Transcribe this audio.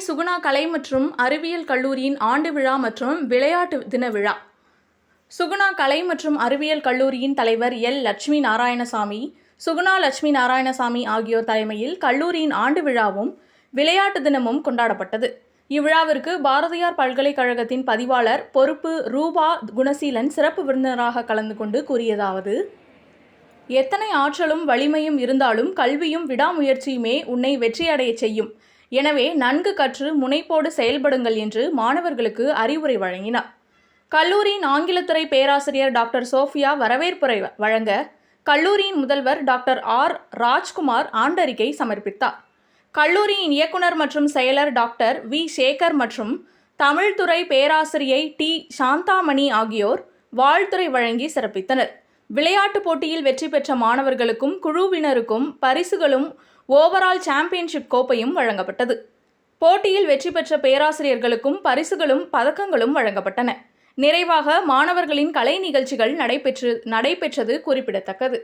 சுகுணா கலை மற்றும் அறிவியல் கல்லூரியின் ஆண்டு விழா மற்றும் விளையாட்டு தின விழா. சுகுணா கலை மற்றும் அறிவியல் கல்லூரியின் தலைவர் எல். லட்சுமி நாராயணசாமி, சுகுணா லட்சுமி நாராயணசாமி ஆகியோர் தலைமையில் கல்லூரியின் ஆண்டு விழாவும் விளையாட்டு தினமும் கொண்டாடப்பட்டது. இவ்விழாவிற்கு பாரதியார் பல்கலைக்கழகத்தின் பதிவாளர் பொறுப்பு ரூபா குணசீலன் சிறப்பு விருந்தினராக கலந்து கொண்டு கூறியதாவது: எத்தனை ஆற்றலும் வலிமையும் இருந்தாலும் கல்வியும் விடாமுயற்சியுமே உன்னை வெற்றியடைய செய்யும். எனவே நன்கு கற்று முனைப்போடு செயல்படுங்கள் என்று மாணவர்களுக்கு அறிவுரை வழங்கினார். கல்லூரியின் ஆங்கிலத்துறை பேராசிரியர் டாக்டர் சோஃபியா வரவேற்புரை வழங்க, கல்லூரியின் முதல்வர் டாக்டர் ஆர். ராஜ்குமார் ஆண்டறிக்கை சமர்ப்பித்தார். கல்லூரியின் இயக்குனர் மற்றும் செயலர் டாக்டர் வி. சேகர் மற்றும் தமிழ்துறை பேராசிரியை டி. சாந்தாமணி ஆகியோர் வாழ்த்துரை வழங்கி சிறப்பித்தனர். விளையாட்டுப் போட்டியில் வெற்றி பெற்ற மாணவர்களுக்கும் குழுவினருக்கும் பரிசுகளும் ஓவரால் சாம்பியன்ஷிப் கோப்பையும் வழங்கப்பட்டது. போட்டியில் வெற்றி பெற்ற பேராசிரியர்களுக்கும் பரிசுகளும் பதக்கங்களும் வழங்கப்பட்டன. நிறைவாக மாணவர்களின் கலை நிகழ்ச்சிகள் நடைபெற்றது குறிப்பிடத்தக்கது.